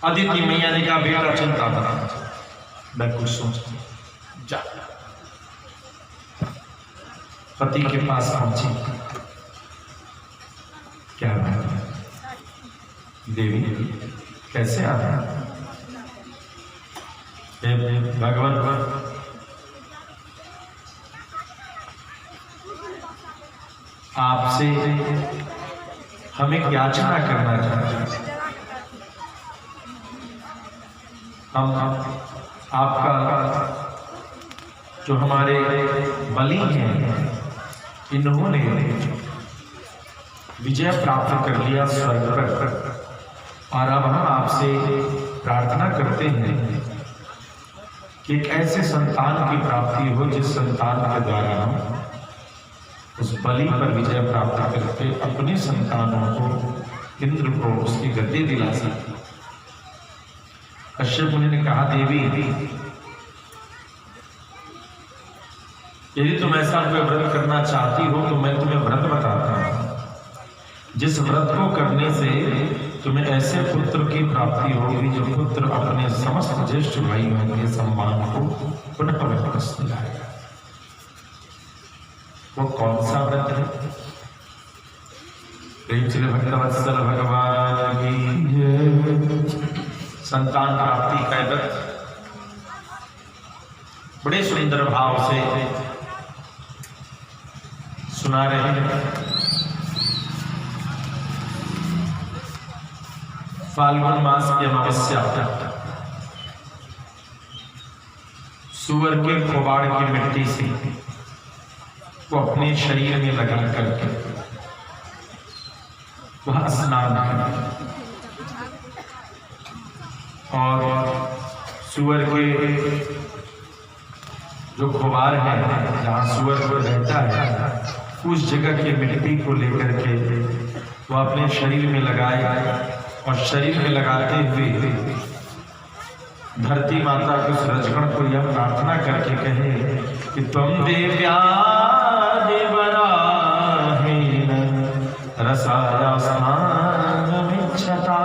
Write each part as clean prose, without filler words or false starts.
अदिति मैया ने कहा बेटा चिंता मत, मैं कुछ सोचती जा। पति के पास पहुंची, क्या बात है देवी, कैसे आ रहा भगवान, आपसे हमें याचना करना चाहते हैं। हम आपका जो हमारे बलि हैं, इन्होंने विजय प्राप्त कर लिया स्वर्ग पर, और अब हम आपसे प्रार्थना करते हैं कि एक ऐसे संतान की प्राप्ति हो जिस संतान के द्वारा हम उस बलि पर विजय प्राप्त करके अपने संतानों को, इंद्र को उसकी गद्दी दिला सके। कश्यप मुनि ने कहा देवी, यदि तुम ऐसा कोई व्रत करना चाहती हो तो मैं तुम्हें व्रत बताता हूं, जिस व्रत को करने से तुम्हें ऐसे पुत्र की प्राप्ति होगी जो पुत्र अपने समस्त ज्येष्ठ भाइयों के सम्मान को पुनः वापस दिलाएगा। वो कौन सा व्रत है? प्रेम भक्तवत्सल भगवान की संतान प्राप्ति का व्रत बड़े सुंदर भाव से सुना रहे हैं। फाल्गुन मास की अमावस्या, सुअर के खोबाड़ की मिट्टी से वो अपने शरीर में लगा करके वह स्नान करें, और सुअर के जो खोबार है जहाँ सुअर को रहता है उस जगह की मिट्टी को लेकर के वो अपने शरीर में लगाए, और शरीर में लगाते हुए धरती माता के उस रजगण को यह प्रार्थना करके कहे कि तुम देव्या देवराहेन रसाया स्नानमिच्छता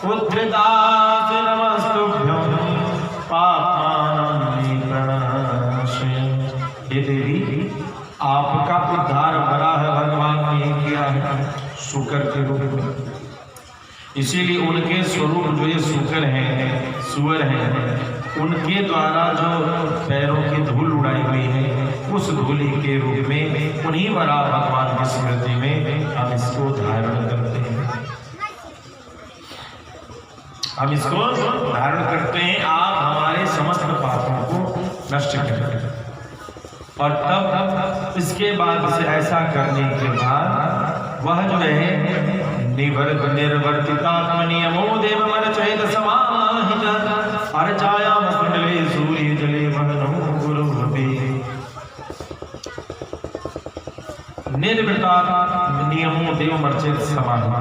उद्धृतात् नमस्तुभ्यं पापानां प्रणश्य। हे देवी, आपका उद्धार वराह भगवान ने किया है सूकर के रूप में, इसीलिए उनके स्वरूप जो ये सूकर हैं, सुअर हैं, उनके द्वारा जो पैरों की धूल उड़ाई हुई है उस धूली के रूप में उन्हीं वराह भगवान की स्मृति में हम इसको धारण करते हैं, हम इसको धारण करते हैं। आप हमारे समस्त पापों को नष्ट करें, और तब इसके बाद से ऐसा करने के बाद वह जो है निर्वर्तितात्म नियमो देवमर्चयेत समाहित अर्चायाम कुंडले सूर्य जले वहनो गुरुभवे। निर्वर्तितात्म नियमो देवमर्चयेत समाहित,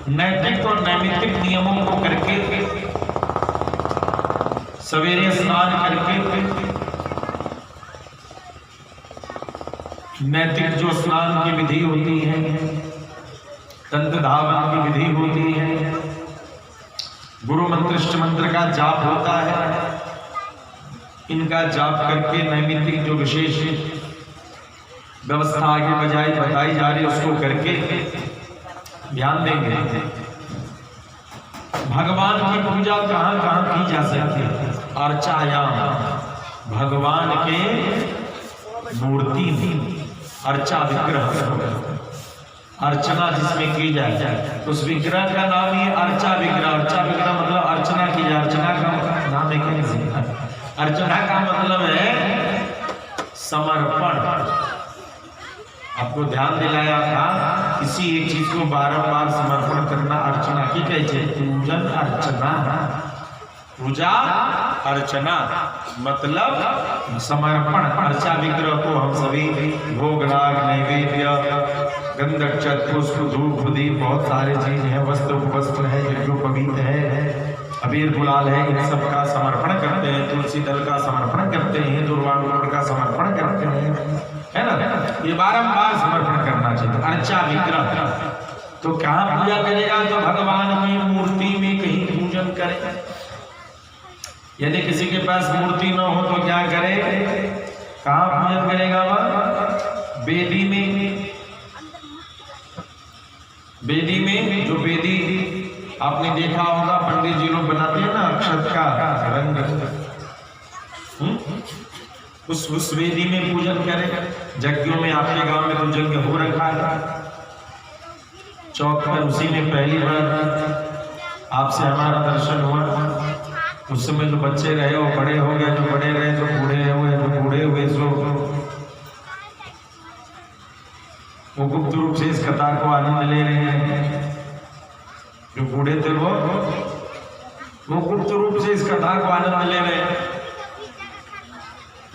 नैतिक और नैमित्तिक नियमों को करके सवेरे स्नान करके, नैतिक जो स्नान की विधि होती है, तंत्र धावन की विधि होती है, गुरु मंत्र इष्ट मंत्र का जाप होता है, इनका जाप करके नैमित्तिक जो विशेष व्यवस्था आगे बजाय बताई जा रही है उसको करके ध्यान देंगे। भगवान की पूजा कहाँ कहाँ की जा सकती है? अर्चायाम, भगवान के मूर्ति में अर्चा विग्रह, अर्चना जिसमें की जाए उस विग्रह का नाम ही अर्चा विग्रह। अर्चा विग्रह मतलब अर्चना की जाए, अर्चना का नाम है क्या? अर्चना का मतलब है समर्पण। आपको ध्यान दिलाया था, किसी एक चीज को बारंबार समर्पण करना अर्चना की कहते हैं। पूजन अर्चना, पूजा अर्चना मतलब समर्पण। अर्चा विग्रह को हम सभी भोग राग नैवेद्य गंधक चत पुष्प धूप दीप बहुत सारे चीज है, वस्त्र उपवस्त्र है, यज्ञोपवीत है, अबीर गुलाल है, इन सब का समर्पण करते हैं। तुलसी दल का समर्पण करते हैं, दुर्वाणु का समर्पण करते हैं, है ना? ये बारंबार समर्पण करना चाहिए। अर्चा विग्रह तो कहाँ पूजा करेगा? तो भगवान की मूर्ति में कहीं पूजन करेगा। यदि किसी के पास मूर्ति न हो तो क्या करे? कहाँ पूजन करेगा? वह वेदी में। वेदी में, जो वेदी आपने देखा होगा पंडित जी लोग बनाते हैं ना अक्षत का रंग, उस वेदी में पूजन करें। यज्ञों में आपके गांव में तो यज्ञ हो रखा है चौक पर, उसी में पहली बार आपसे हमारा दर्शन हुआ। उस समय जो बच्चे रहे वो बड़े हो गए, जो बड़े रहे जो बूढ़े हुए, जो बूढ़े हुए सो वो गुप्त रूप से इस कथा को आनंद ले रहे हैं। जो बूढ़े थे वो गुप्त रूप से इस कथा को आनंद ले रहे हैं।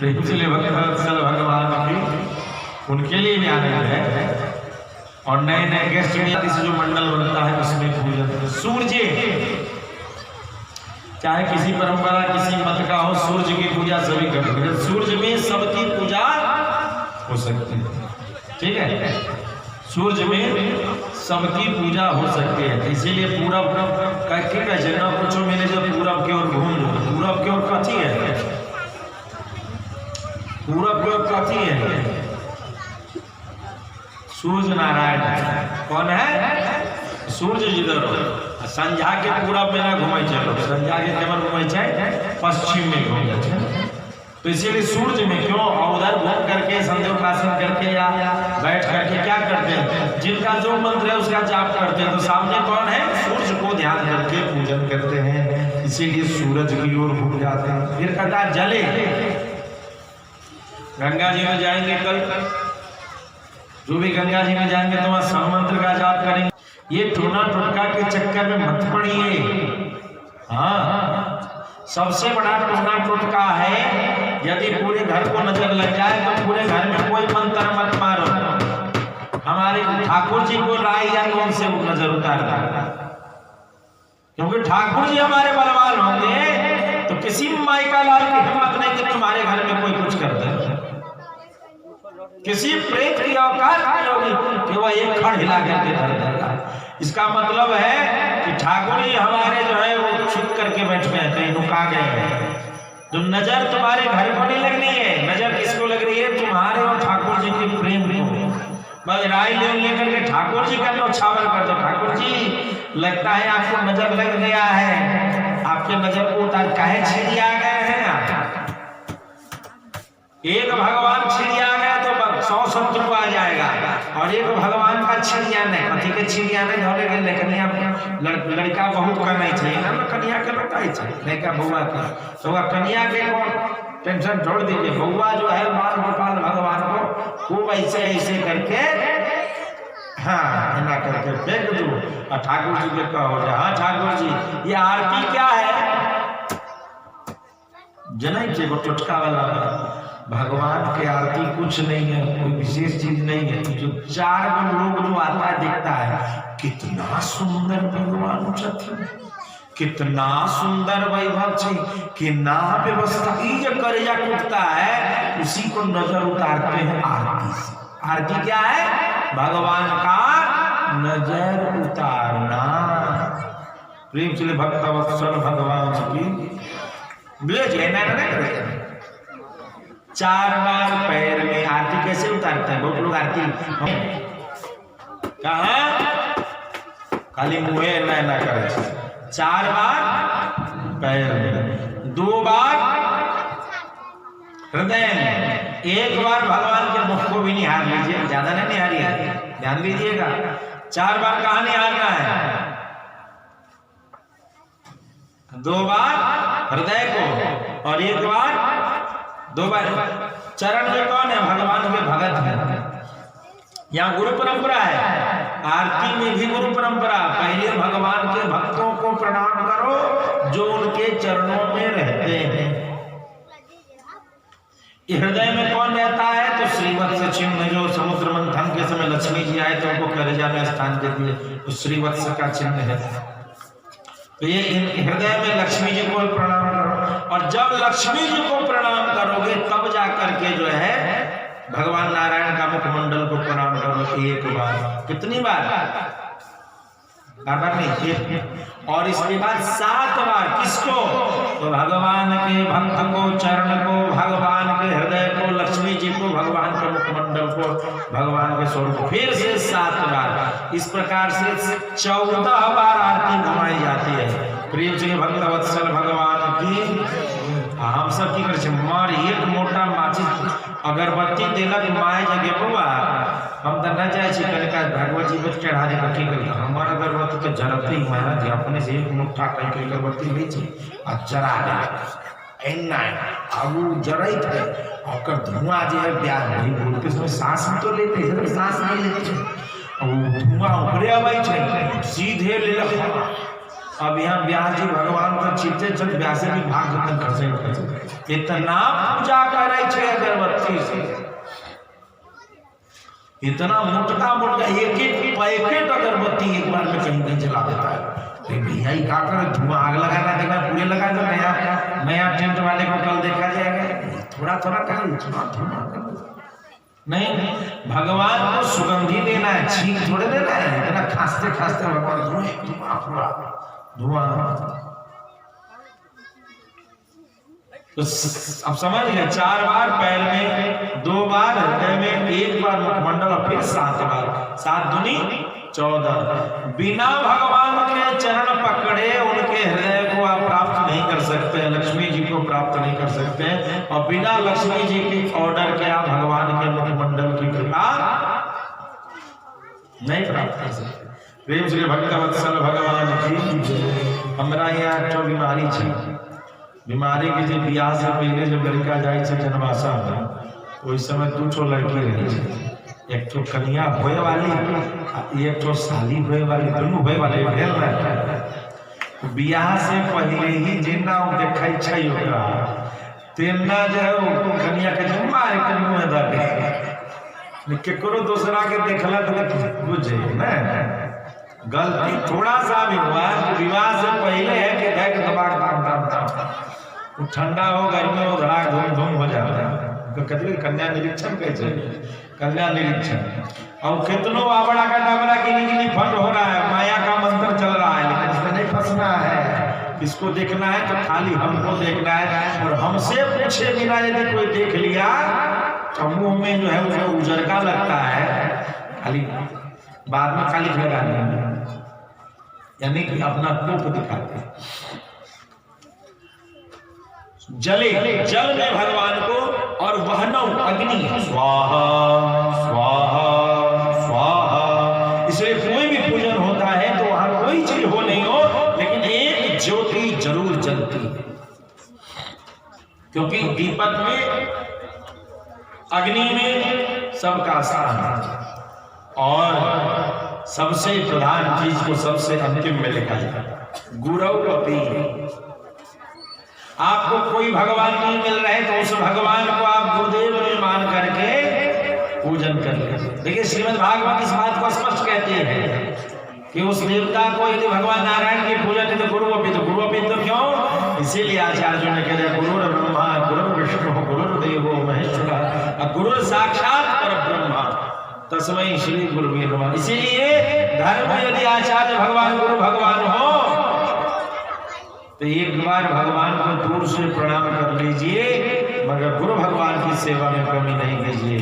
इसलिए भक्तवत्सल भगवान की उनके लिए भी आनंद है। और नए नए गेस्ट से जो मंडल बनता है उसमें पूजन। सूर्य, चाहे किसी परंपरा किसी मत का हो, सूर्य की पूजा सभी करते हैं। सूर्य में सबकी पूजा हो सकती है, ठीक है? सूर्य में सबकी पूजा हो सकती है। इसीलिए पूरब कैसे न पूछो मेरे, जब पूरब की ओर घूम लो। पूरब की ओर कथी है? पूरब की ओर कथी है? सूर्य नारायण। कौन है? सूर्य जी दर संध्या के पूरब में ना घुमाई चलो, संध्या के केवल घुमाई चाहे पश्चिम में घूम जाए। तो इसीलिए सूर्य में क्यों? और उधर घूम करके संध्योपासन करके या बैठ करके क्या करते हैं? जिनका जो मंत्र है उसका जाप करते हैं। तो सामने कौन है? सूर्य को ध्यान करके पूजन करते हैं, इसीलिए सूरज की ओर घूम जाते हैं। फिर कहता जले, गंगा जी में जाएंगे कल, जो भी गंगा जी में जाएंगे तो वहां संमंत्र का जाप करेंगे। ये टोना टोटका के चक्कर में मत पड़िए। हाँ, सबसे बड़ा टोना टोटका है, यदि पूरे घर को नजर लग जाए तो पूरे घर में कोई मंत्र मत मारो। हमारे ठाकुर जी को राय या कौन से नजर उतारता, क्योंकि ठाकुर जी हमारे बलवान होंगे तो किसी माइका लाल की हिम्मत नहीं कि तुम्हारे घर में कोई कुछ कर दे। किसी प्रेत की औकात नहीं होगी कि वह एक खड़ हिला करके धर देगा। इसका मतलब है कि ठाकुर जी हमारे जो है वो छुप करके बैठ गए, कहीं नुका गए हैं। तो नजर तुम्हारे घर को नहीं लगनी है, नजर किसको लग रही है? तुम्हारे और ठाकुर जी के प्रेम को। बस राय लेकर के ठाकुर जी का न्यौछावर कर दो। ठाकुर जी लगता है आपको नजर लग गया है, आपके नजर को उतार काहे छिड़िया गए हैं आप? एक भगवान छिड़िया गया तो 100 शत्रु आ जाएगा, और एक भगवान का छिड़िया नहीं, पति के छिड़िया नहीं धोले गए। कन्या लड़का बहुत का नहीं चाहिए ना, कन्या के लड़का ही चाहिए, लड़का बउआ का। तो वह कन्या के कौन टेंशन छोड़ दीजिए, बउआ जो है बाल गोपाल भगवान को खूब ऐसे ऐसे करके हाँ ना करके फेंक दो और ठाकुर जी के कहो जा, हाँ ठाकुर जी ये आरती क्या है? जनई के वो टुटका वाला भगवान की आरती कुछ नहीं है, कोई विशेष चीज नहीं है। जो 4 लोग जो आता है देखता है कितना सुंदर भगवान छथिन, कितना सुंदर वैभव छे, कितना व्यवस्था जो करेजा टूटता है उसी को नजर उतारते हैं आरती से। आरती क्या है? भगवान का नजर उतारना। प्रेम से भक्तवत्सल भगवान की बोले जय। 4 बार पैर में आरती कैसे उतारता है? बहुत लोग आरती कहाँ खाली मुहे ना करे। 4 बार पैर में, 2 बार हृदय में, 1 बार भगवान के मुख को भी निहार लीजिए, ज्यादा नहीं निहारिए, ध्यान दीजिएगा। 4 बार कहाँ निहारना है? 2 बार हृदय को और 1 बार 2 बार चरण में। कौन है? भगवान के भगत है। यहाँ गुरु परंपरा है, आरती में भी गुरु परंपरा। पहले भगवान के भक्तों को प्रणाम करो जो उनके चरणों में रहते हैं। हृदय में कौन रहता है? तो श्रीवत्स चिन्ह, जो समुद्र मंथन के समय लक्ष्मी जी आए तो उनको कलेजा में स्थान दे दिए, तो श्रीवत्स का चिन्ह है। तो ये हृदय में लक्ष्मी जी को प्रणाम करो, और जब लक्ष्मी जी को प्रणाम करोगे तब जाकर के जो है भगवान नारायण का मुखमंडल को प्रणाम करो 1 बार। कितनी बार? बार नहीं और इसके बाद 7 बार किसको? तो भगवान के भक्त को, चरण को, भगवान के हृदय को, लक्ष्मी जी को, भगवान के मुखमंडल को, भगवान के स्वरूप को, फिर से 7 बार। इस प्रकार से 14 बार आरती घुमाई जाती है। प्रेम से भक्त वत्सल भगवान की। हम सब की करे मार एक मोटा माचिस अगरबत्ती देलक माय जगह बुआ हम त न जाय छी कनिका भगवत जी पर चढ़ा दे की करी हमर अगरबत्ती तो जलते ही माया जी अपने से एक मुट्ठा कई के अगरबत्ती ले छी आ जरा दे एना आगू जरैत है और धुआं जे है ब्याह नहीं बोलते समय सांस भी तो लेते हैं सांस नहीं लेते और धुआं ऊपरे आबै छै सीधे ले। अब यहाँ व्यास जी भगवान का चित्ते चल व्यास जी भाग खत्म खसे इतना पूजा करे छे अगरबत्ती से, इतना मोटका मोटका एक एक पैकेट अगरबत्ती एक बार में कहीं कहीं जला देता है। भैया ही का कर धुआं आग लगाना देखा पूरे लगा दो नया नया टेंट वाले को कल देखा जाएगा थोड़ा थोड़ा कर धुआं नहीं भगवान को सुगंधी देना है छींक थोड़े देना है इतना खांसते खांसते भगवान धुआं पूरा धुआं। तो अब समझ गए 4 बार पैर में 2 बार हृदय में 1 बार मुखमंडल और फिर 7 बार 7 दूनी 14। बिना भगवान के चरण पकड़े उनके हृदय को आप प्राप्त नहीं कर सकते हैं, लक्ष्मी जी को प्राप्त नहीं कर सकते हैं और बिना लक्ष्मी जी के ऑर्डर के आप भगवान के मुखमंडल की कृपा नहीं प्राप्त कर सकते। प्रेम श्री भक्त वत्सल भगवान की। हमरा यहाँ तो बीमारी छे बीमारी के जे बियाह से पहले जब लड़का जाए छे जनवासा में ओइ समय 2 ठो लड़की रही छे एक ठो कन्या होए वाली एक ठो साली होए वाली दोनों होए वाले भेल रहे। बियाह से पहले ही जेना देखै छै ओकरा तेना जे कन्या के मार के मुंह दे केकरो दूसरा के देखला तो बुझे ना गलती थोड़ा सा भी हुआ विवाह से पहले है कि धक दबाक दाम दाम दाम ठंडा हो गर्मी हो धड़ाक धूम धूम हो जाता है। कभी कन्या निरीक्षण कैसे कन्या निरीक्षण और कितनों आबड़ा का डाबड़ा गिनी गिनी फंड हो रहा है माया का मंत्र चल रहा है लेकिन इसमें नहीं फंसना है। इसको देखना है तो खाली हमको देखना है और हमसे पूछे बिना यदि कोई देख लिया तो मुंह में जो है उसको उजरका लगता है खाली बाद में खाली लगा देंगे यानी कि अपना कोप दिखाते। जले जल में भगवान को और वहनौ अग्नि स्वाहा स्वाहा स्वाहा। इसलिए कोई भी पूजन होता है तो वहां कोई चीज हो नहीं हो लेकिन एक ज्योति जरूर जलती है क्योंकि दीपक में अग्नि में सबका स्थान है और सबसे प्रधान चीज को सबसे अंतिम में लिखा जाए गुरु अपी। आपको कोई भगवान नहीं मिल रहे तो उस भगवान को आप गुरुदेव में मान करके पूजन कर ले। देखिए श्रीमद् भागवत इस बात को स्पष्ट कहते हैं कि उस देवता को यदि भगवान नारायण की पूजन है तो गुरु अपी तो क्यों इसीलिए आचार्यों ने कह दिया गुरु ब्रह्मा गुरु विष्णु गुरुदेवो महेश्वरः गुरु साक्षात परब्रह्म तस्मै श्री गुरुवे नमः। इसीलिए धर्म यदि आचार्य भगवान गुरु भगवान हो तो एक बार भगवान को दूर से प्रणाम कर लीजिए मगर गुरु भगवान की सेवा में कमी नहीं कीजिए।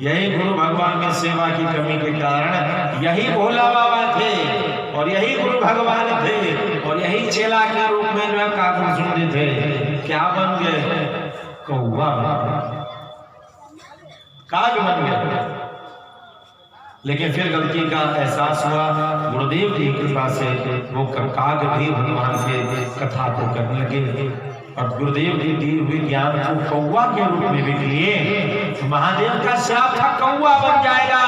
यही गुरु भगवान में सेवा की कमी के कारण यही भोला बाबा थे और यही गुरु भगवान थे और यही चेला के रूप में जो है काबू सुनते थे क्या बन गए कौवा काग बन गए। लेकिन फिर गलती का एहसास हुआ गुरुदेव की कृपा से वो काग भी भगवान के कथा को करने लगे और गुरुदेव की दी हुई ज्ञान को कौवा के रूप में भी लिए। महादेव का श्राप था कौवा बन जाएगा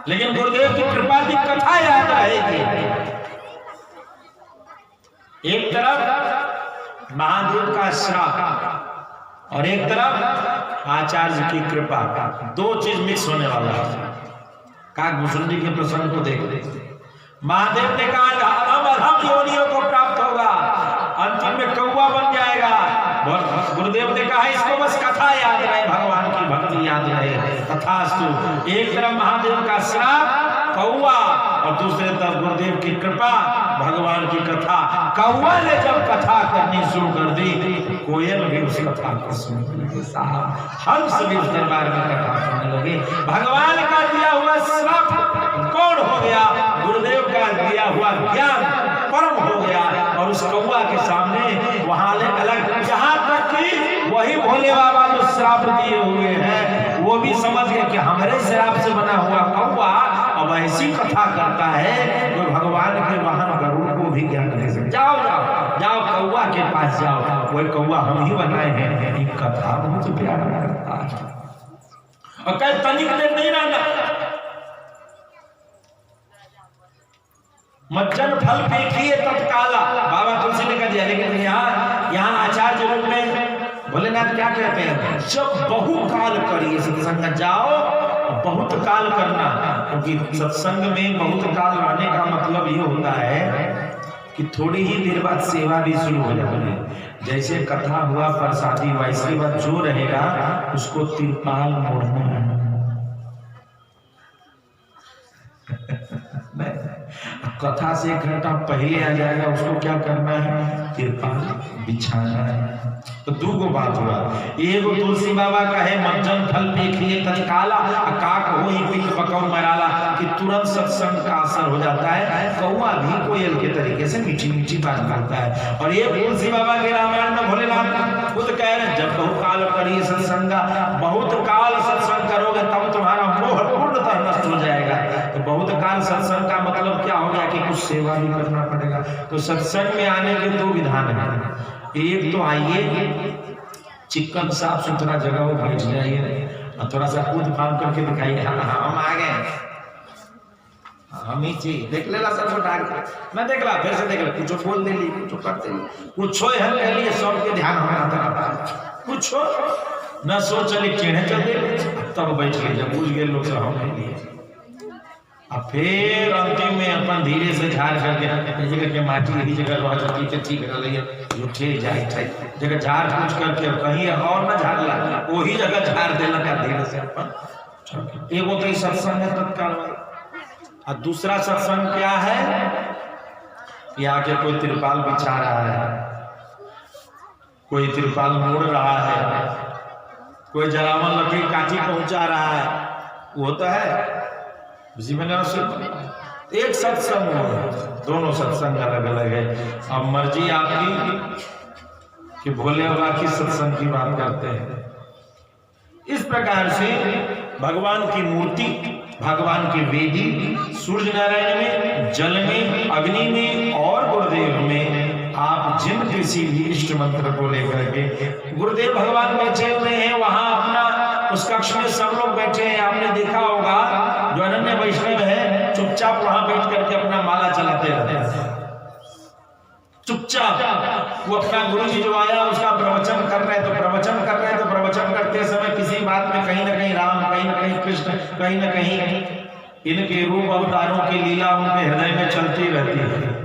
लेकिन गुरुदेव की कृपा की कथा याद रहेगी। एक तरफ महादेव का श्राप और एक तरफ आचार्य की कृपा 2 चीज मिक्स होने वाला है। काकभूषुंडी के प्रसंग को देख महादेव ने कहा अधम योनियों को प्राप्त होगा अंतिम में कौवा बन जाएगा। गुरुदेव ने कहा इसको बस कथा याद रहे भगवान की भक्ति याद रहे तथास्तु। एक तरफ महादेव का श्राप कौआ, और दूसरे तरफ गुरुदेव की कृपा, भगवान की कथा। कौआ ने जब कथा करनी शुरू कर दी, कोयल भी उस कथा को सुनने लगे साहब, हंस भी उस दरबार में कथा सुनने लगे। भगवान का दिया हुआ श्राप कौन हो गया? गुरुदेव का दिया हुआ ज्ञान परम हो गया। और उस कौआ के सामने वहां अलग, जहां तक कि वही भोले बाबा जो श्राप दिए हुए हैं वो भी समझ गए कि हमारे श्राप से बना हुआ कौआ अब ऐसी कथा करता है जो भगवान के वाहन गरुड़ को भी ज्ञान दे सकता। जाओ जाओ जाओ कौआ के पास जाओ, वही कौआ हम ही बनाए हैं, एक कथा बहुत प्यारा करता है। और कह तनिक देर नहीं रहना, मज्जन फल फेंकिए तत्काला, बाबा तुलसी ने कह दिया। लेकिन यहाँ आचार्य रूप में भोलेनाथ क्या कहते हैं? जब बहुकाल करिए सत्संग, जाओ बहुत काल करना, क्योंकि सत्संग में बहुत काल रहने का मतलब ये होता है कि थोड़ी ही देर बाद सेवा भी शुरू हो जाती है। जैसे कथा हुआ प्रसादी, वैसे बाद जो रहेगा उसको तिरपाल मोड़ना है। कथा से 1 घंटा पहले आ जाएगा, उसको क्या करना है? तिरपाल बिछाना है। तो 2 बात हुआ, एगो तुलसी बाबा कहे मज्जन फल देखिए तत्काला, काक हो ही पिक पकौड़ मराला, कि तुरंत सत्संग का असर हो जाता है। कौआ भी कोयल के तरीके से मीठी मीठी बात करता है। और ये तुलसी बाबा के रामायण में भोलेनाथ खुद कह रहे हैं, जब बहुकाल करिए सत्संग, बहुत काल सत्संग करोगे तब तुम्हारा मोह पूर्णतः नष्ट हो जाएगा। तो बहुत काल सत्संग का मतलब क्या होगा कि कुछ सेवा भी करना पड़ेगा। तो सत्संग में आने के 2 विधान है। एक तो आइए चिकन साफ सुथरा जगह हो, बैठ जाइए और थोड़ा सा कूद फान करके दिखाइए, हम आ गए, हम ही चीज देख लेला सब उठा के, मैं देख ला फिर से देख ला, कुछ बोल दे ली, कुछ करते कुछ है कह लिए, सबके ध्यान हमारा तरफ कुछ न सोच चली चेढ़े चल दे, तब बैठ गए, जब बुझ गए लोग सब हम लिए। अब फिर अंतिम में अपन धीरे से झाड़ करके जगह के माटी यही जगह रह जाती है, ठीक रही है, उठे जाए जगह झाड़ पूछ करके कहीं और न झाड़ ला, वही जगह झाड़ देना का धीरे से अपन। एगो तो सत्संग है तत्काल, और दूसरा सत्संग क्या है कि आके कोई तिरपाल बिछा रहा है, कोई तिरपाल मोड़ रहा है, कोई जलावन लकड़ी काठी पहुंचा रहा है, वो तो है एक सत्संग हो, दोनों सत्संग अलग अलग है। अब मर्जी आपकी कि भोले बाबा की सत्संग की बात करते हैं। इस प्रकार से भगवान की मूर्ति, भगवान की वेदी, सूर्य नारायण में, जल में, अग्नि में और गुरुदेव में आप जिन किसी भी इष्ट मंत्र को लेकर के, गुरुदेव भगवान बैठे हुए हैं वहां अपना उस कक्ष में सब लोग बैठे हैं। आपने देखा होगा जो अनन्य वैष्णव है चुपचाप वहां बैठ करके अपना माला चलाते रहते हैं, चुपचाप। वो अपना गुरु जी जो आया उसका प्रवचन कर रहे हैं तो प्रवचन कर रहे हैं, तो प्रवचन करते समय किसी बात में कहीं ना कहीं राम, कहीं ना कहीं कृष्ण, कहीं ना कहीं इनके रूप अवतारों की लीला उनके हृदय में चलती रहती है।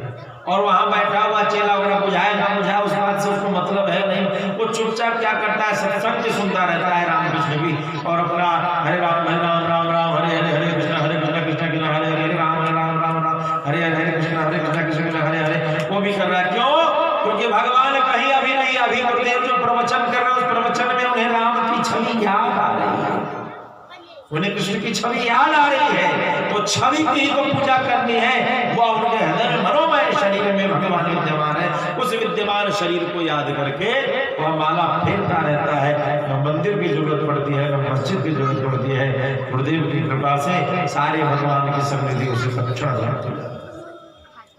और वहां बैठा हुआ चेला वगैरह बुझाए ना बुझाए उस बात से उसको मतलब है नहीं, वो चुपचाप क्या करता है, सत्संग सुनता रहता है रामकृष्ण भी, और अपना हरे राम राम राम राम हरे हरे हरे कृष्ण कृष्ण कृष्ण हरे हरे राम राम राम राम हरे हरे हरे कृष्ण कृष्ण हरे हरे, वो भी कर रहा है। क्यों? क्योंकि भगवान कहीं अभी नहीं, अभी गुरुदेव जो प्रवचन कर रहे हैं उस प्रवचन में उन्हें राम की छवि याद आ रही है, उन्हें कृष्ण की छवि याद आ रही है, तो छवि की तो पूजा करनी है। वो उनके हृदय में मनोमय शरीर में भगवान विद्यमान है, उस विद्यमान शरीर को याद करके वह माला फेरता रहता है। न मंदिर की जरूरत पड़ती है, न मस्जिद की जरूरत पड़ती है। गुरुदेव की कृपा से सारे भगवान की समृद्धि उसे तत्क्षण जाती है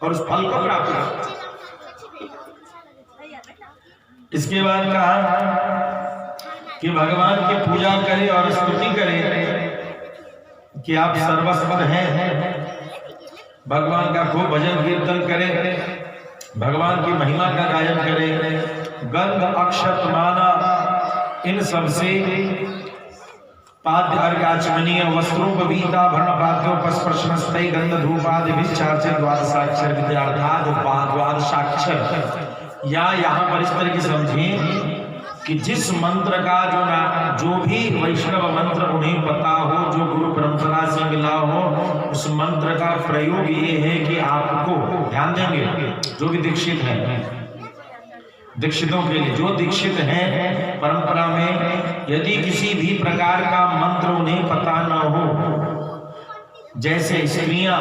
और उस फल को प्राप्त करता है। इसके बाद कहा कि भगवान की पूजा करें और स्तुति करें कि आप सर्वस्व हैं, भगवान का खूब भजन कीर्तन करें, भगवान की महिमा का गायन करें, गंध अक्षत माला इन सबसे पाद्य अर्घाचमनीय वस्त्रोपवीता भरण पाद्योपस्पर्शनस्तै गंध धूपादि विचार्चन द्वादशाक्षर विद्यार्थाद द्वादशाक्षर। या यहाँ पर इस तरह की समझें कि जिस मंत्र का जो भी वैष्णव मंत्र उन्हें पता हो, जो गुरु परंपरा से मिला हो, उस मंत्र का प्रयोग ये है कि आपको ध्यान देंगे जो भी दीक्षित हैं, दीक्षितों के लिए जो दीक्षित हैं परंपरा में, यदि किसी भी प्रकार का मंत्र उन्हें पता न हो, जैसे स्त्रियां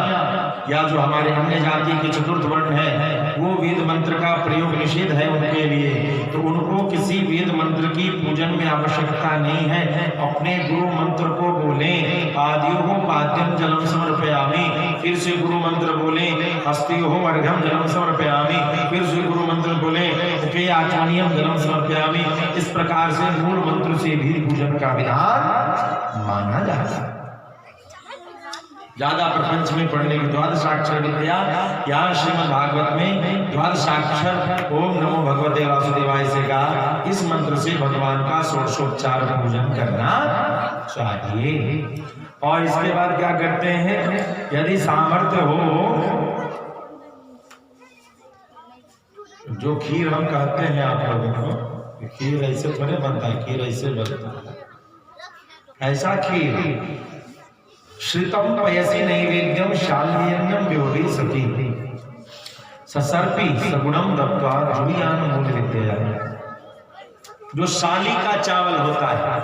या जो हमारे अन्य जाति के चतुर्थ वर्ण है, वो वेद मंत्र का प्रयोग निषेध है उनके लिए, तो उनको किसी वेद मंत्र की पूजन में आवश्यकता नहीं है। अपने गुरु मंत्र को बोले, आद्यो पाद्यम जलम समर्पयामि, फिर से गुरु मंत्र बोले, हस्त्यो अर्घ्यम जलम समर्पयामि, फिर से गुरु मंत्र बोले, उके आचमनीयम जलम समर्पयामि। इस प्रकार से मूल मंत्र से भी पूजन का विधान माना जाता है। ज्यादा प्रपंच में पढ़ने की द्वादशाक्षर विद्या यहाँ श्रीमद् भागवत में द्वादशाक्षर ओम नमो भगवते वासुदेवाय से कहा, इस मंत्र से भगवान का षोडशोपचार पूजन करना चाहिए। और इसके बाद क्या करते हैं, यदि सामर्थ्य हो, जो खीर हम कहते हैं आप लोगों को, खीर ऐसे थोड़े बनता है, खीर ऐसे बनता है, ऐसा खीर श्रितम पयसी नैवेद्यम शाल्यन्नम व्योरी सती ससर्पी सगुणम दत्वा जुलियान मूल विद्या। जो साली का चावल होता है,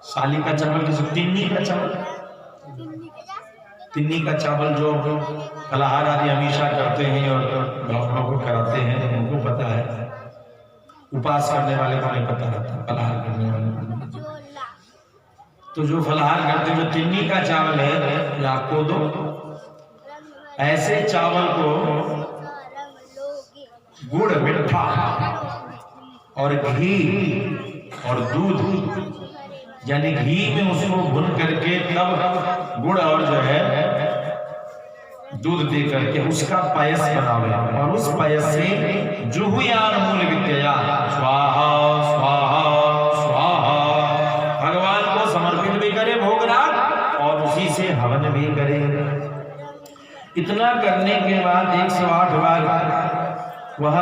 साली का चावल किसी तिन्नी का चावल, तिन्नी का चावल जो फलाहार आदि हमेशा करते हैं और ब्राह्मणों को कराते हैं, उनको पता है, उपास करने वाले को नहीं पता रहता, फलाहार करने वाले को। तो जो फलाहार करते हैं, जो तिन्नी का चावल है या कोदो, ऐसे चावल को गुड़, मिठा और घी और दूध, यानी घी में उसको भून करके तब गुड़ और जो है दूध दे करके उसका पायस बनावे, और उस पायस से जुहुयान मूल विद्या स्वाहा स्वाहा स्वाहा भगवान को समर्पित भी करे भोगराग, और उसी से हवन भी करे। इतना करने के बाद 108 बार वह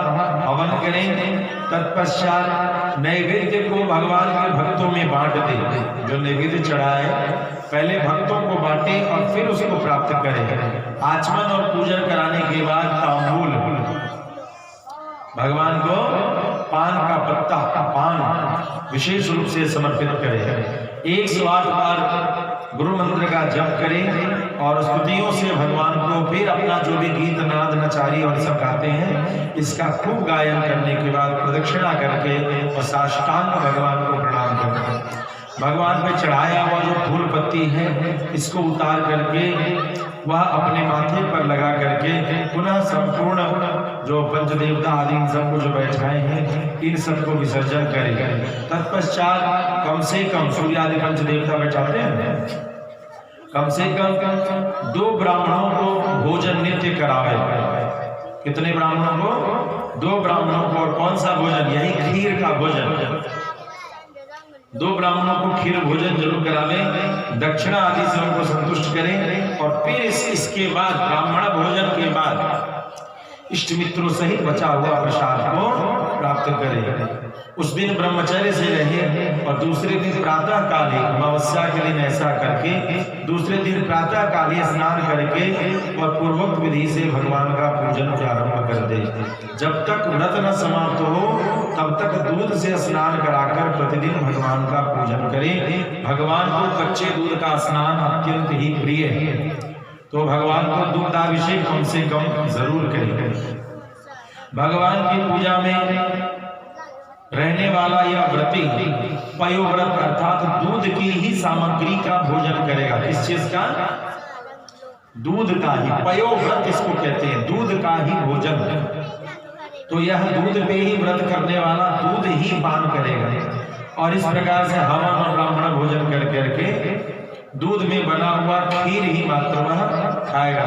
हवन करें। तत्पश्चात नैवेद्य को भगवान के भक्तों में बांट दे। जो नैवेद्य चढ़ाए पहले भक्तों को बांटे और फिर उसको प्राप्त करें। आचमन और पूजन कराने के बाद तांबूल भगवान को पान का पत्ता का पान विशेष रूप से समर्पित करें। 108 बार गुरु मंत्र का जप करें और स्तुतियों से भगवान को फिर अपना जो भी गीत नाद नचारी और सब गाते हैं इसका खूब गायन करने के बाद प्रदक्षिणा करके और साष्टांग भगवान को प्रणाम करके भगवान पे चढ़ाया हुआ जो फूल पत्ती है इसको उतार करके वह अपने माथे पर लगा करके पुनः संपूर्ण जो पंचदेवता आदि इन सबको जो बैठाए हैं इन सबको विसर्जन करेगा। तत्पश्चात कम से कम सूर्य आदि पंचदेवता बैठाते हैं, कम से कम 2 ब्राह्मणों को भोजन नित्य करावे। कितने ब्राह्मणों को? 2 ब्राह्मणों को। और कौन सा भोजन? यही खीर का भोजन। 2 ब्राह्मणों को खीर भोजन जरूर करावे, दक्षिणा आदि से उनको संतुष्ट करें और फिर इसके बाद ब्राह्मण भोजन के बाद इष्ट मित्रों सहित बचा हुआ प्रसाद को प्राप्त करें। उस दिन ब्रह्मचर्य से रहे और दूसरे दिन प्रातः काली अमावस्या के दिन ऐसा करके दूसरे दिन प्रातः काली स्नान करके और पूर्वोक्त विधि से भगवान का पूजन प्रारंभ कर दे। जब तक व्रत न समाप्त हो तब तक दूध से स्नान कराकर प्रतिदिन भगवान का पूजन करें। भगवान को कच्चे दूध का स्नान अत्यंत ही प्रिय है, तो भगवान को दूधाभिषेक कम से कम जरूर करें। भगवान की पूजा में रहने वाला यह व्रती पयोव्रत अर्थात दूध की ही सामग्री का भोजन करेगा। किस चीज का? दूध का ही। पयोव्रत इसको कहते हैं, दूध का ही भोजन। तो यह दूध पे ही व्रत करने वाला दूध ही पान करेगा और इस प्रकार से हवन और ब्राह्मण भोजन कर करके दूध में बना हुआ खीर ही मात्र वह खाएगा।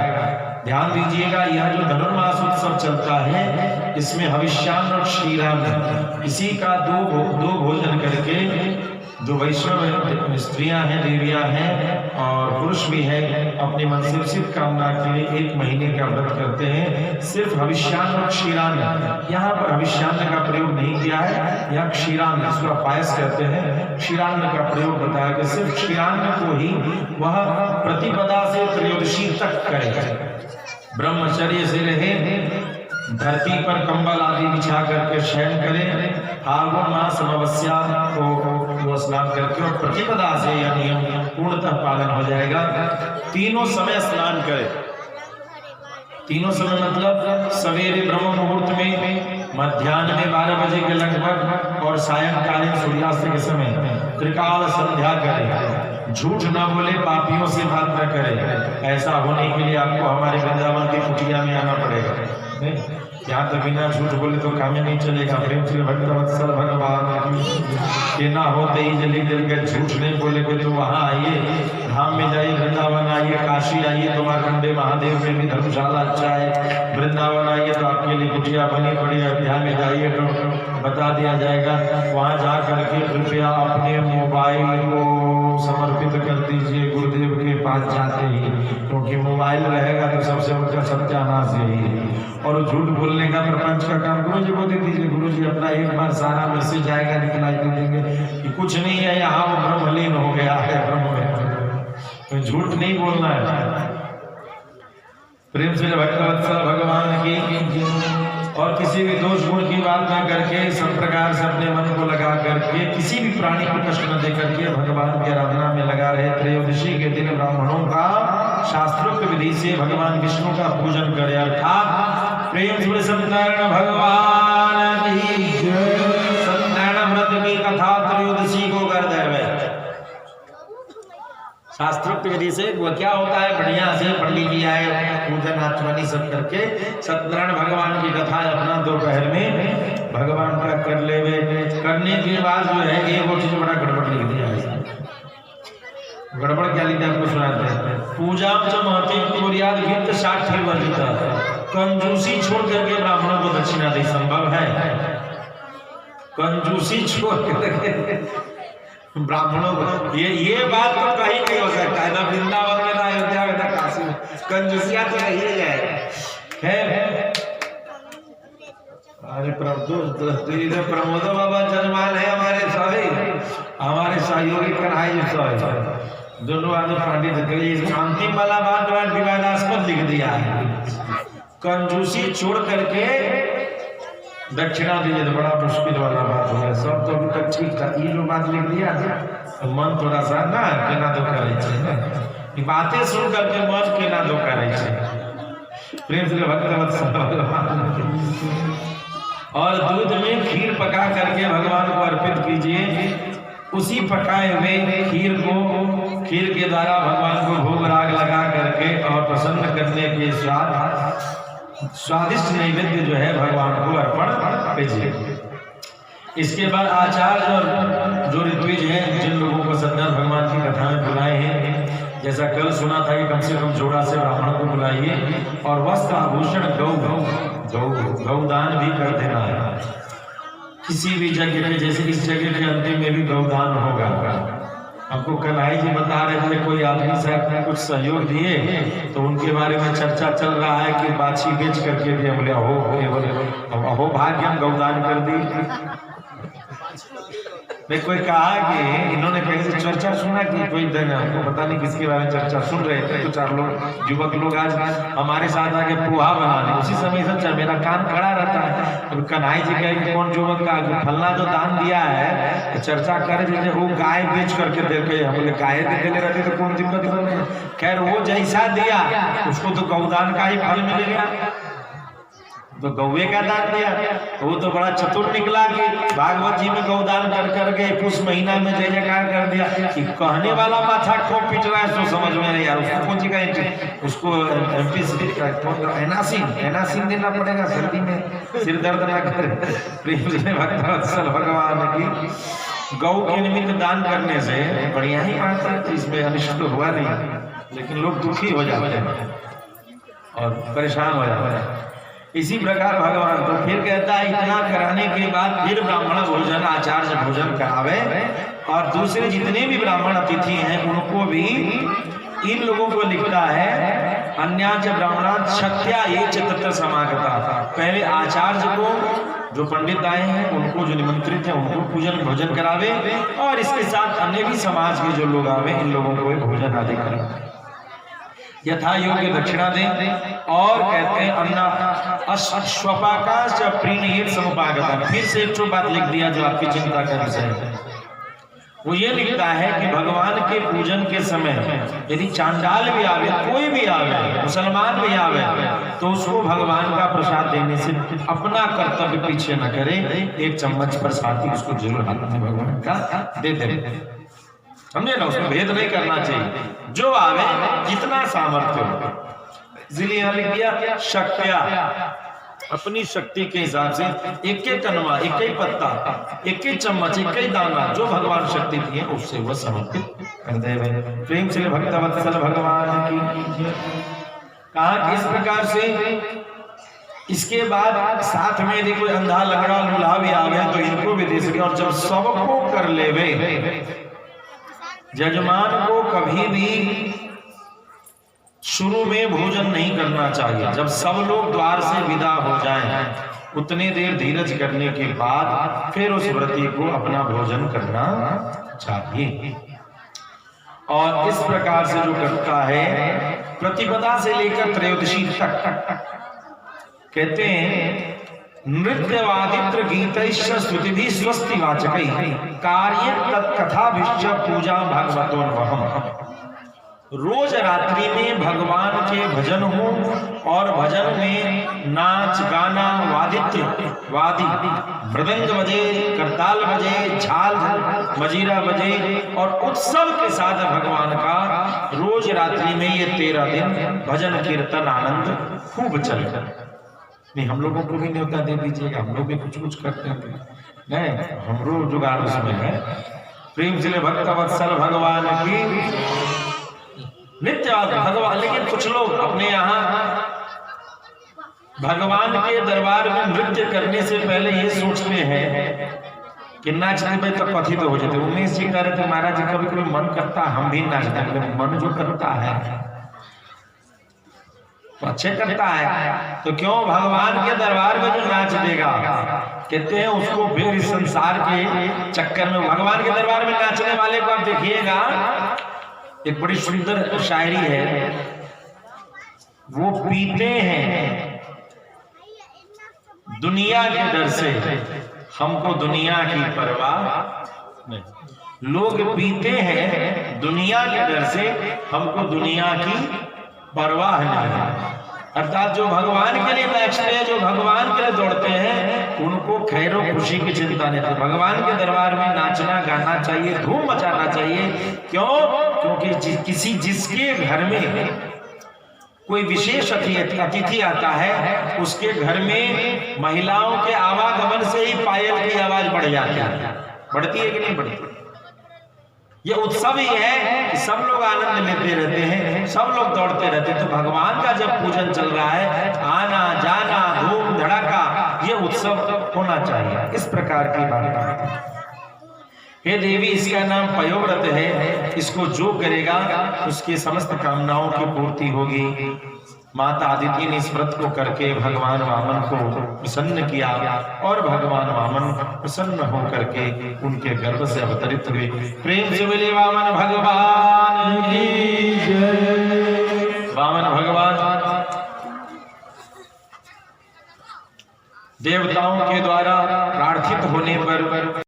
ध्यान दीजिएगा, यह जो धनुर्मास उत्सव चलता है इसमें हविष्यान्न और क्षीरान्न इसी का दो भोजन करके जो वैष्णव स्त्रियां हैं, देवियां हैं और पुरुष भी हैं, अपनी मनसिद्ध कामना के लिए 1 महीने का व्रत करते हैं। सिर्फ हविष्यान्न और क्षीरान्न, यहाँ पर हविष्यान्न का प्रयोग नहीं किया है, यहाँ क्षीरान्न, इसको पायस कहते हैं, क्षीरान्न का प्रयोग बताया कि सिर्फ क्षीरान्न को ही वह प्रतिपदा से त्रयोदशी तक करे, ब्रह्मचर्य से रहे, धरती पर कंबल आदि बिछा करके शयन करे, फाल्गुन मास अमावस्या को स्नान करके और प्रतिपदा से यह नियम पूर्णतः पालन हो जाएगा। तीनों समय स्नान करे, तीनों समय मतलब सवेरे ब्रह्म मुहूर्त में, मध्याह्न में 12 बजे के लगभग और सायंकालीन सूर्यास्त के समय, त्रिकाल संध्या करे, झूठ न बोले, पापियों से बात न करे। ऐसा होने के लिए आपको हमारे वृंदावन की कुटिया में आना पड़ेगा। यहाँ तो बिना झूठ बोले तो काम ही नहीं चलेगा। प्रेम श्री भक्तवत्सल भगवान के ना होते ही जल्दी दिल के झूठ नहीं बोले कोई तो वहाँ आइए, धाम में जाइए, वृंदावन आइए, काशी आइए तो मार्कंडे महादेव में भी धर्मशाला अच्छा है, वृंदावन आइए तो आपके लिए कुटिया बनी पड़ी, अयोध्या में जाइए तो बता दिया जाएगा। वहाँ जा करके कृपया अपने मोबाइल को समर्पित कर दीजिए गुरुदेव के पास जाते ही, क्योंकि मोबाइल रहेगा तो सबसे उनका सत्यानाश यही है। और झूठ बोलने का प्रपंच का काम गुरु जी को दे दीजिए, गुरु जी अपना एक बार सारा मैसेज आएगा, निकला दे देंगे कि कुछ नहीं है, यहाँ वो ब्रह्मलीन हो गया है, ब्रह्म में। तो झूठ नहीं बोलना है। प्रेम से भक्तवत्सल भगवान की, और किसी भी दोष गुण की बात न करके सब प्रकार से अपने मन को लगा करके किसी भी प्राणी को कष्ट न दे करके भगवान की आराधना में लगा रहे। त्रयोदशी के दिन ब्राह्मणों का शास्त्रोक्त विधि से भगवान विष्णु का पूजन करे, अर्थात प्रेम से सत्यनारायण भगवान की सत्यनारायण व्रत की कथा त्रयोदशी को कर दे। शास्त्रोक्त विधि से वो क्या होता है, बढ़िया से पंडित जी आए, पूजन आचमनी सब करके सत्यनारायण भगवान की कथा अपना दोपहर में भगवान का कर ले। करने के बाद जो है ये वो चीज बड़ा गड़बड़ लिख दिया है। गड़बड़ क्या लिखा आपको सुनाते हैं। पूजा महत्व 60 वर्जित, कंजूसी छोड़ करके ब्राह्मणों को दक्षिणा दी संभव है? कंजूसी छोड़ करके ब्राह्मणों को, ये बात तो कहीं नहीं हो सकता है, ना वृंदावन में, ना अयोध्या में, ना काशी में। कंजूसिया तो नहीं है। अरे प्रमोद बाबा जन्माल है हमारे सहयोगी कन्हाई जी, दोनों आदमी पंडित अंतिम वाला बात विवादास्पद लिख दिया है। कंजूसी छोड़ करके दक्षिणा दीजिए तो बड़ा मुश्किल वाला बात हो गया। सब तो अभी तक ठीक था, ये जो बात लिख दिया तो मन थोड़ा सा ना केना दो करे, बातें सुन करके मन केना दो करे। प्रेम से भक्तवत्सल और दूध में खीर पका करके भगवान को अर्पित कीजिए। उसी पकाए हुए खीर के द्वारा भगवान को भोग राग लगा करके और प्रसन्न करने के साथ स्वादिष्ट नैवेद्य जो है भगवान को अर्पण कीजिए। इसके बाद आचार्य और जो ऋत्विज हैं, जिन लोगों को सत्यनारायण भगवान की कथा में बुलाए हैं, जैसा कल सुना था कि कम से कम जोड़ा से ब्राह्मण को बुलाइए और वस्त्र आभूषण गौदान भी कर देना है। किसी भी जगह में, जैसे इस जगह के अंतिम में भी गौदान होगा। हमको कन्हाई जी बता रहे थे, कोई आदमी साहब ने कुछ सहयोग दिए तो उनके बारे में चर्चा चल रहा है कि बाछी बेच करके दिया। बोले अहो भाग्य हम गौदान कर दी। कोई कहा कि इन्होंने कहीं से चर्चा सुना कि कोई दिन हमको पता नहीं किसके बारे में चर्चा सुन रहे थे, तो 4 लोग युवक लोग आज हमारे साथ आके पोहा बनाने, उसी समय से मेरा कान खड़ा रहता है। तो कन्हाई जी कहे कि कौन युवक का फलना जो दान दिया है तो चर्चा करे, जैसे वो गाय बेच करके देखे। हम बोले गाय देने रहते तो कौन दिक्कत नहीं। खैर वो जैसा दिया उसको तो गौदान का ही फल मिलेगा, तो गौवे का दान दिया। वो तो बड़ा चतुर निकला कि भागवत जी में गौदान कर करके पुष महीना में जय जयकार कर दिया। कि कहने वाला माथा को पिट रहा है तो समझ में नहीं यार, उसको कौन सी का, उसको एनासिन देना पड़ेगा सर्दी में, सिर दर्द ना करे। भक्तवत्सल भगवान की गौ के निमित्त दान करने से बढ़िया ही बात है, इसमें अनिष्ट हुआ नहीं, लेकिन लोग दुखी हो जाते हैं। और परेशान हो जाता है। इसी प्रकार भगवान तो फिर कहता है इतना कराने के बाद फिर ब्राह्मण भोजन आचार्य भोजन करावे और दूसरे जितने भी ब्राह्मण अतिथि हैं उनको भी इन लोगों को लिखता है अन्याच ब्राह्मणात् शक्त्या ये तत्र समागता। पहले आचार्य को जो पंडित आए हैं उनको जो निमंत्रित है उनको पूजन भोजन करावे और इसके साथ अन्य भी समाज के जो लोग आवे इन लोगों को भोजन आदि करावे, यथा योग्य दक्षिणा दें। और कहते हैं अन्ना अश्वपाकाश प्रीणयेत समुपागतम्। फिर से एक बात लिख दिया जो आपकी चिंता का विषय है, वो ये लिखता है कि भगवान के पूजन के समय यदि चांडाल भी आवे, कोई भी आवे, मुसलमान भी आवे, तो उसको भगवान का प्रसाद देने से अपना कर्तव्य पीछे न करे, एक चम्मच प्रसाद ही उसको जरूर हाथ में भगवान का दे दे, समझे ना, उसमें भेद नहीं करना चाहिए, जो आवे जितना सामर्थ्य हो। इसलिए यहाँ लिख दिया शक्त्या, अपनी शक्ति के हिसाब से एक एक कनवा, एक एक पत्ता, एक एक चम्मच, एक एक दाना जो भगवान शक्ति दी है उससे वह समर्पित कर दे। प्रेम से भक्तवत्सल भगवान की कहा कि इस प्रकार से इसके बाद साथ में यदि कोई अंधा लंगड़ा लूल्हा भी आवे तो इनको भी दे सके। और जब सबको कर लेवे, जजमान को कभी भी शुरू में भोजन नहीं करना चाहिए। जब सब लोग द्वार से विदा हो जाएं, उतने देर धीरज करने के बाद फिर उस व्रती को अपना भोजन करना चाहिए। और इस प्रकार से जो करता है प्रतिपदा से लेकर त्रयोदशी तक, कहते हैं नृत्यवादित्र गीतैश्च स्तुतिभिः स्वस्तिवाचकै कार्ये तत्कथाभिश्च पूजा भगवतोन्वहम्। रोज रात्रि में भगवान के भजन हो और भजन में नाच गाना, वादी मृदंग बजे, करताल बजे, झाल मजीरा बजे और उत्सव के साथ भगवान का रोज रात्रि में ये 13 दिन भजन कीर्तन आनंद खूब चले। नहीं हम लोगों को भी न्योता दे दीजिएगा, हम लोग भी कुछ करते हैं, नहीं हमरो जुगाड़ उसमें है। प्रेम से भक्तवत्सल भगवान की नित्य भगवान। लेकिन कुछ लोग अपने यहाँ भगवान के दरबार में नृत्य करने से पहले ये सोचते हैं कि नाचने में तो कथी तो हो जाते। उमेश जी कह रहे थे महाराज जी कभी कभी मन करता हम भी नाचते, मन जो करता है तो अच्छे करता है, तो क्यों भगवान के दरबार में जो नाच देगा, कहते हैं उसको फिर इस संसार के चक्कर में भगवान के दरबार में नाचने वाले को आप देखिएगा। एक बड़ी सुंदर शायरी है, वो पीते हैं दुनिया के डर से, हमको दुनिया की परवाह नहीं। लोग पीते हैं दुनिया के डर से, हमको दुनिया की परवाह नहीं। अर्थात जो भगवान के लिए नाचते हैं, जो भगवान के लिए दौड़ते हैं, उनको खैरो खुशी की चिंता नहीं थी। भगवान के दरबार में नाचना गाना चाहिए, धूम मचाना चाहिए। क्यों? क्योंकि जिसके घर में कोई विशेष अतिथि आता है, उसके घर में महिलाओं के आवागमन से ही पायल की आवाज बढ़ जाती है। बढ़ती है कि नहीं बढ़ती? ये उत्सव ही है कि सब लोग आनंद लेते रहते हैं, सब लोग दौड़ते रहते हैं। तो भगवान का जब पूजन चल रहा है, आना जाना धूम धड़ाका, ये उत्सव होना चाहिए। इस प्रकार की बात। हे देवी, इसका नाम पयोव्रत है। इसको जो करेगा उसकी समस्त कामनाओं की पूर्ति होगी। माता आदिति ने इस व्रत को करके भगवान वामन को प्रसन्न किया और भगवान वामन प्रसन्न होकर के उनके गर्भ से अवतरित हुए। प्रेम से बोले वामन भगवान की जय। वामन भगवान देवताओं के द्वारा प्रार्थित होने पर